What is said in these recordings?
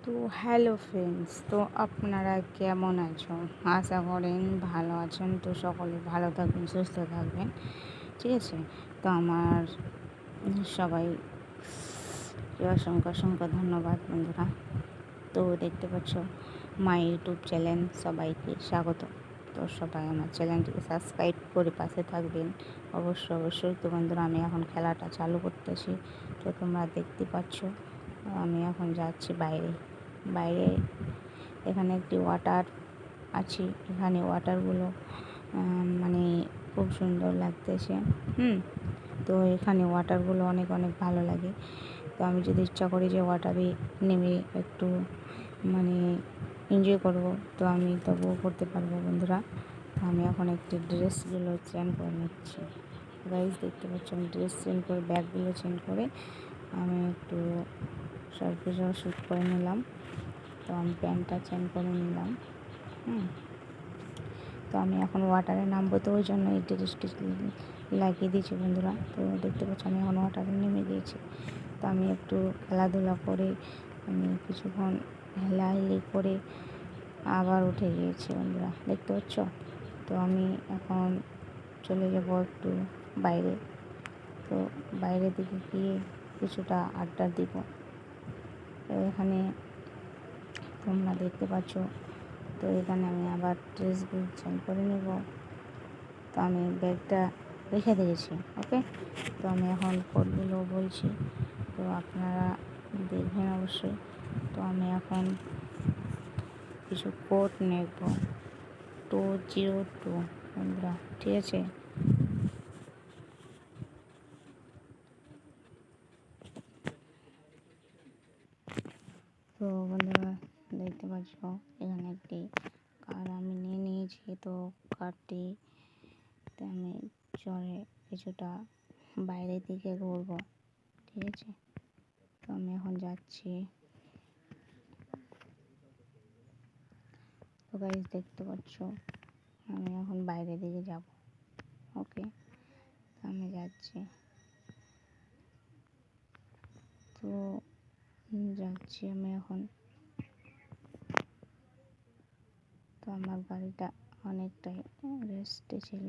তো hello friends, তো আপনারা কেমন আছো? আশা করেন ভালো আছেন। তো সকলে ভালো থাকবেন, সুস্থ থাকবেন, ঠিক আছে? তো আমার সবাই অসংখ্য অসংখ্য ধন্যবাদ বন্ধুরা। তো দেখতে পাচ্ছ মাই ইউটিউব চ্যানেল, সবাইকে স্বাগত। তো সবাই আমার চ্যানেলটিকে সাবস্ক্রাইব করে পাশে থাকবেন অবশ্যই। তো বন্ধুরা, আমি এখন খেলাটা চালু করতেছি। তো তোমরা দেখতে পাচ্ছ আমি এখন যাচ্ছি বাইরে। এখানে একটি ওয়াটার আছে। এখানে ওয়াটারগুলো মানে খুব সুন্দর লাগতেছে। তো এখানে ওয়াটারগুলো অনেক অনেক ভালো লাগে। তো আমি যদি ইচ্ছা করি যে ওয়াটারে নেমে একটু মানে এনজয় করব, তো আমি তবুও করতে পারবো বন্ধুরা। তো আমি এখন একটি ড্রেসগুলো চেঞ্জ করে নিচ্ছি। গাইজ দেখতে পাচ্ছি আমি ড্রেস চেঞ্জ করে, ব্যাগগুলো চেঞ্জ করে আমি একটু সার্ফেসও শ্যুট করে নিলাম। তো আমি প্যান্টটা চেঞ্জ করে নিলাম। তো আমি এখন ওয়াটারে নামবো, তো ওই জন্য এই ড্রেসটি লাগিয়ে দিয়েছি বন্ধুরা। তো দেখতে পাচ্ছি আমি এখন ওয়াটারে নেমে গিয়েছি। তো আমি একটু খেলাধুলা করে আমি কিছুক্ষণ হেলাহেলি করে আবার উঠে গিয়েছি বন্ধুরা, দেখতে পাচ্ছ। তো আমি এখন চলে যাব একটু বাইরে। তো বাইরের দিকে গিয়ে কিছুটা আড্ডা দিব। তো এখানে তোমরা দেখতে পাচ্ছ। তো এখানে আমি আবার ড্রেসগুলো চেঞ্জ করে নেব। তো আমি ব্যাগটা রেখে দিয়েছি, ওকে। তো আমি এখন কোডগুলো বলছি, তো আপনারা দেখবেন অবশ্যই। তো আমি এখন কিছু কোড নেব, 202 বন্ধুরা, ঠিক আছে। তো বন্ধুরা দেখতে পাচ্ছ এখানে একটি কার আমি নিয়ে নিয়েছি। তো কারটিতে আমি চড়ে কিছুটা বাইরের দিকে ঘুরবো, ঠিক আছে। তো আমি এখন যাচ্ছি। তো গাইস দেখতে পাচ্ছ আমি এখন বাইরের দিকে যাব, ওকে। তো আমি যাচ্ছি। তো যাচ্ছি আমি এখন। তো আমার গাড়িটা অনেকটাই রেস্টে ছিল।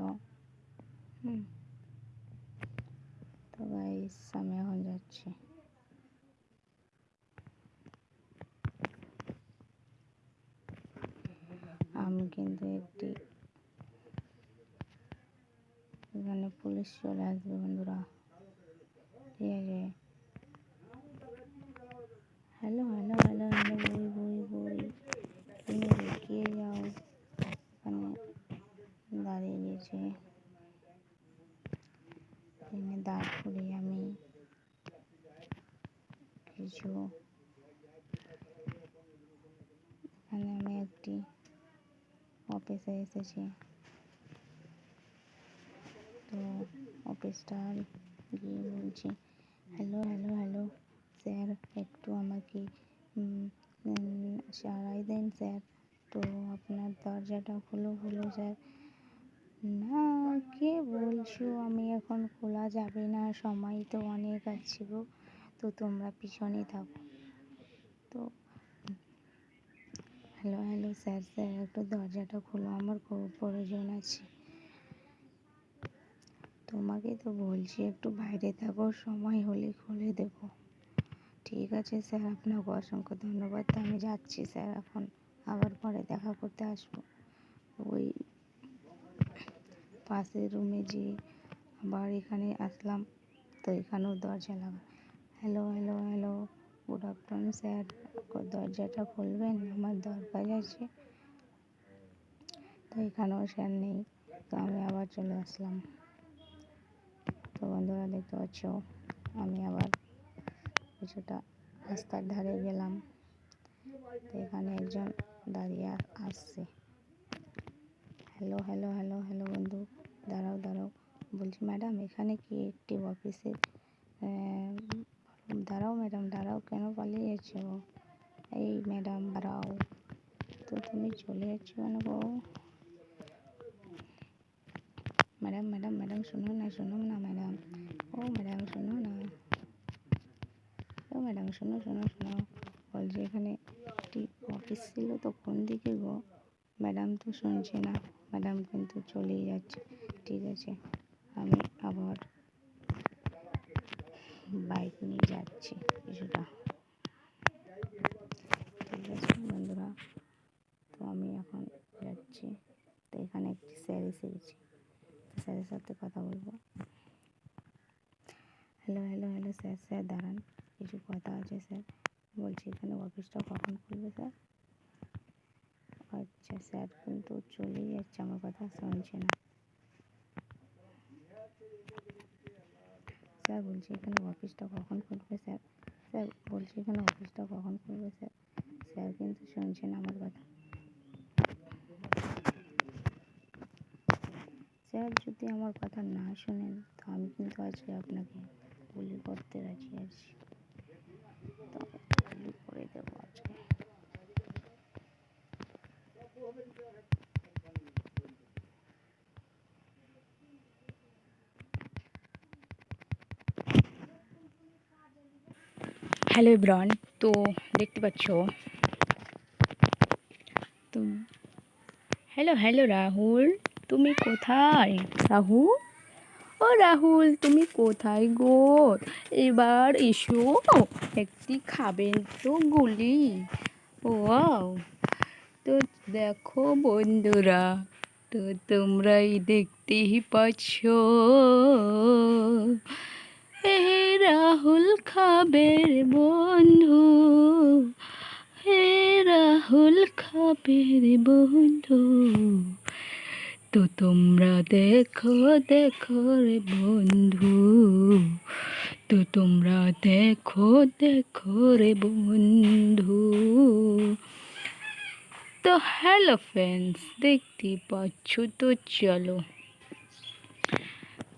তো গাইস আমি এখন যাচ্ছি। আমি কিন্তু এখানে পুলিশ চলে আসবে বন্ধুরা, ঠিক আছে। হ্যালো হ্যালো হ্যালো হ্যালো বই তুমি দেখিয়ে যাও। এখানে দাঁড়িয়ে গেছে, এখানে দাঁড় করিয়ে আমি কিছু, এখানে আমি একটি অফিসে এসেছি। তো অফিসটা গিয়ে বলছি, হ্যালো হ্যালো হ্যালো স্যার, একটু আমাকে সারাই দেন স্যার। তো আপনার দরজাটা খুলো স্যার। না, কে বলছো? আমি এখন খোলা যাবে না, সময় তো অনেক আছে গো। তো তোমরা পিছনে থাকো। তো হ্যালো হ্যালো স্যার একটু দরজাটা খোলো, আমার খুব প্রয়োজন আছে। তোমাকে তো বলছি একটু বাইরে থাকো, সময় হলে খুলে দেবো। ঠিক আছে স্যার, আপনাকে অসংখ্য ধন্যবাদ। আমি যাচ্ছি স্যার, এখন আবার পরে দেখা করতে আসবো। ওই পাশের রুমে যে আবার এখানে আসলাম, তো এখানেও দরজা লাগা। Hello hello hello good afternoon sir, দরজাটা খুলবেন, আমার দরকার আছে। তো এখানেও স্যার নেই। তো আমি আবার চলে আসলাম। তো বন্ধুরা দেখতে পাচ্ছ আমি আবার কিছুটা রাস্তার ধারে গেলাম। তো এখানে একজন দাঁড়িয়ে আসছে। হ্যালো হ্যালো হ্যালো হ্যালো বন্ধু, দাঁড়াও। বলছি ম্যাডাম, এখানে কি একটি অফিসে দাঁড়াও ম্যাডাম, দাঁড়াও, কেন পালিয়ে যাচ্ছ? এই ম্যাডাম দাঁড়াও। তো তুমি চলে যাচ্ছ কেন গো? ম্যাডাম শুনো না ম্যাডাম। ও ম্যাডাম শোনো না। ও ম্যাডাম শোনো। বলছি এখানে অফিস ছিল তো কোন দিকে গো? ম্যাডাম তো শুনছে না, ম্যাডাম কিন্তু চলেই যাচ্ছে। ঠিক আছে, আমি আবার বাইক নিয়ে যাচ্ছি কিছুটা। ঠিক আছে বন্ধুরা, তো আমি এখন যাচ্ছি। তো এখানে একটি স্যার এসে গেছি, তো স্যারের সাথে কথা বলবো। Hello hello hello sir, sir দাঁড়ান, কিছু কথা আছে স্যার। বলছি এখানে অফিসটা কখন খুলবে স্যার? আচ্ছা স্যার কিন্তু চলেই যাচ্ছে, আমার কথা শুনছে না। স্যার বলছি এখানে অফিসটা কখন খুলবে স্যার? স্যার বলছি এখানে অফিসটা কখন খুলবে স্যার? স্যার কিন্তু শুনছে না আমার কথা। স্যার যদি আমার কথা না শোনেন তো আমি কিন্তু আজকে আপনাকে গুলি করতে রাজি আছি, তো গুলি করে দেবো আজকে। হ্যালো এভরিওয়ান, তো দেখতে পাচ্ছ তো। হ্যালো হ্যালো রাহুল, তুমি কোথায়? রাহুল, ও রাহুল তুমি কোথায় গো? এবার এসো, একটি খাবেন তো গুলি। ওয়াও, তো দেখো বন্ধুরা, তো তোমরাই দেখতেই পাচ্ছ, হে রাহুল খাবে রে বন্ধু, হে রাহুল খাবে রে বন্ধু। তো তোমরা দেখো দেখো রে বন্ধু, তো তোমরা দেখো দেখো রে বন্ধু। তো হ্যালো ফ্রেন্ডস, দেখতে পাচ্ছ, তো চলো।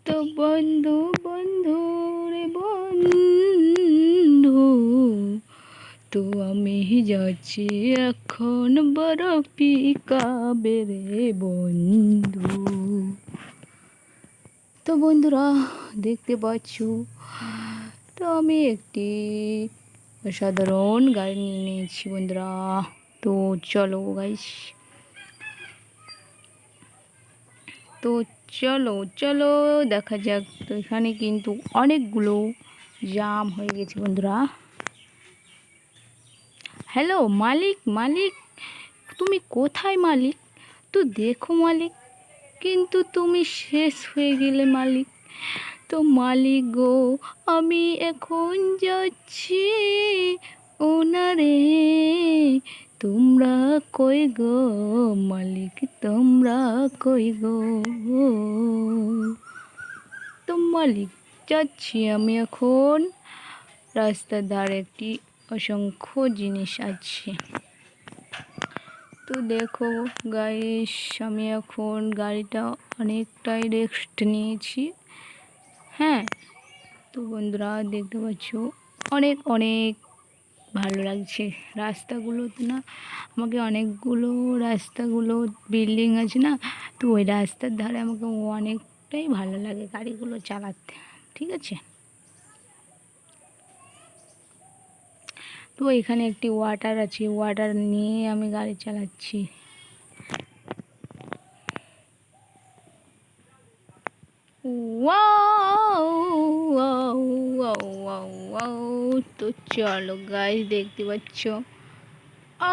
তো বন্ধু বন্ধু রে বন্ধু, তো আমি যাচ্ছি এখন বরফি খাবে রে বন্ধু। তো বন্ধুরা দেখতে পাচ্ছ, তো আমি একটি অসাধারণ গাড়ি নিয়ে নিয়েছি বন্ধুরা। তো চলো গাইস, তো চলো চলো দেখা যাক। তো এখানে কিন্তু অনেকগুলো জাম হয়ে গেছে বন্ধুরা। হ্যালো মালিক, মালিক তুমি কোথায় মালিক? তো দেখো মালিক, কিন্তু তুমি শেষ হয়ে গেলে মালিক। তো মালিক গো, আমি এখন যাচ্ছি ওনারে, তোমরা কই গো মালিক, তোমরা কই গো? তো মালিক যাচ্ছি আমি এখন, রাস্তার ধারে একটি অসংখ্য জিনিস আছে। তো দেখো গাইস, আমি এখন গাড়িটা অনেকটাই রেস্ট নিয়েছি। হ্যাঁ, তো বন্ধুরা দেখতে পাচ্ছ অনেক অনেক ভালো লাগছে রাস্তাগুলোতে না। আমাকে অনেকগুলো রাস্তাগুলো বিল্ডিং আছে না, তো ওই রাস্তার ধারে আমাকে অনেকটাই ভালো লাগে গাড়িগুলো চালাতে। ঠিক আছে, তো এখানে একটি ওয়াটার আছে, ওয়াটার নিয়ে আমি গাড়ি চালাচ্ছি। Wow wow wow wow wow. তো চলো গাইস, দেখতে পাচ্ছ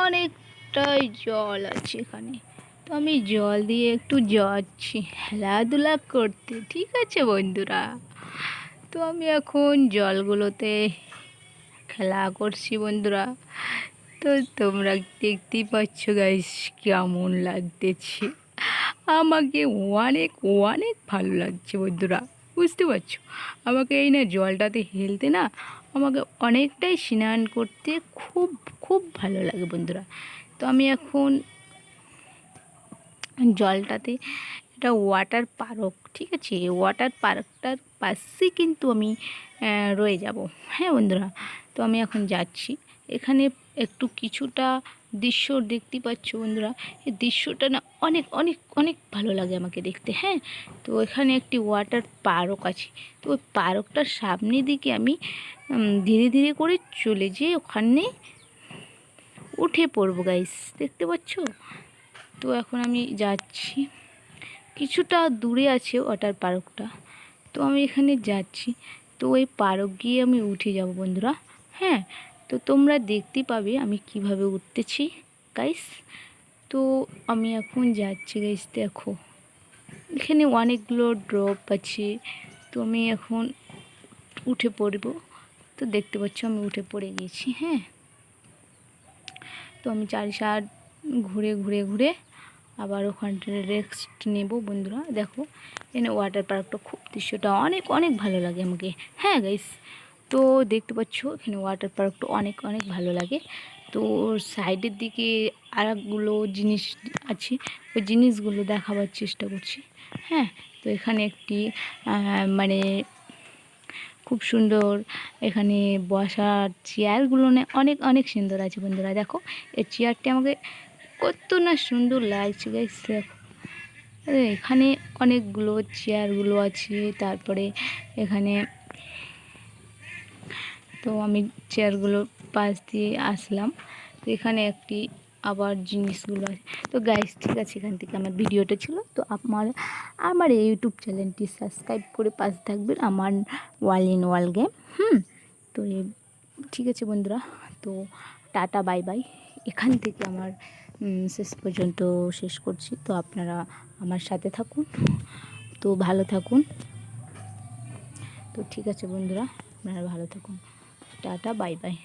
অনেকটাই জল আছে এখানে, তো আমি জল দিয়ে একটু যাচ্ছি খেলাধুলা করতে। ঠিক আছে বন্ধুরা, তো আমি এখন জলগুলোতে খেলা করছি বন্ধুরা। তো তোমরা দেখতেই পাচ্ছ গাইস কেমন লাগতেছে, আমাকে অনেক অনেক ভালো লাগছে বন্ধুরা। বুঝতে পারছো, আমাকে এই না জলটাতে হেলতে না আমাকে অনেকটাই স্নান করতে খুব খুব ভালো লাগে বন্ধুরা। তো আমি এখন জলটাতে, এটা ওয়াটার পার্ক, ঠিক আছে, ওয়াটার পার্কটার পাশে কিন্তু আমি রয়ে যাব। হ্যাঁ বন্ধুরা, তো আমি এখন যাচ্ছি এখানে একটু কিছুটা দৃশ্য দেখতে পাচ্ছ বন্ধুরা। এই দৃশ্যটা না অনেক অনেক অনেক ভালো লাগে আমাকে দেখতে। হ্যাঁ, তো এখানে একটি ওয়াটার পার্ক আছে, তো ওই পার্কটার সামনের দিকে আমি ধীরে ধীরে করে চলে যেয়ে ওখানে উঠে পড়বো গাইস, দেখতে পাচ্ছ। তো এখন আমি যাচ্ছি, কিছুটা দূরে আছে ওয়াটার পার্কটা, তো আমি এখানে যাচ্ছি। তো ওই পার্ক গিয়ে আমি উঠে যাব বন্ধুরা। হ্যাঁ, তো তোমরা দেখতে পাবে আমি কিভাবে উঠতেছি গাইস। তো আমি এখন যাচ্ছি গাইস, দেখো এখানে অনেকগুলো ড্রপ আছে। তো আমি এখন উঠে পড়ব। তো দেখতে পাচ্ছ আমি উঠে পড়ে গেছি। হ্যাঁ, তো আমি 4 ঘুরে ঘুরে ঘুরে আবার ওখানটা রেস্ট নেব বন্ধুরা। দেখো এখানে ওয়াটার পার্কটা খুব দৃশ্যটা অনেক অনেক ভালো লাগে আমাকে। হ্যাঁ গাইস, তো দেখতে পাচ্ছ এখানে ওয়াটার পার্কটা অনেক অনেক ভালো লাগে। তো ওর সাইডের দিকে আরেকগুলো জিনিস আছে, ওই জিনিসগুলো দেখাবার চেষ্টা করছি। হ্যাঁ, তো এখানে একটি মানে খুব সুন্দর এখানে বসার চেয়ারগুলো অনেক অনেক সুন্দর আছে বন্ধুরা। দেখো এই চেয়ারটি আমাকে কত না সুন্দর লাগছে গাইস। দেখো এখানে অনেকগুলো চেয়ারগুলো আছে। তারপরে এখানে তো আমি চেয়ারগুলোর পাশ দিয়ে আসলাম। তো এখানে একটি আবার জিনিসগুলো আছে। তো গাইস ঠিক আছে, এখান থেকে আমার ভিডিওটা ছিল। তো আমার এই ইউটিউব চ্যানেলটি সাবস্ক্রাইব করে পাশে থাকবেন, আমার ওয়াল ইন ওয়াল গেম। তো ঠিক আছে বন্ধুরা, তো টাটা বাই বাই। এখান থেকে আমার শেষ পর্যন্ত শেষ করছি। তো আপনারা আমার সাথে থাকুন, তো ভালো থাকুন। তো ঠিক আছে বন্ধুরা, আপনারা ভালো থাকুন, টাটা বাই বাই।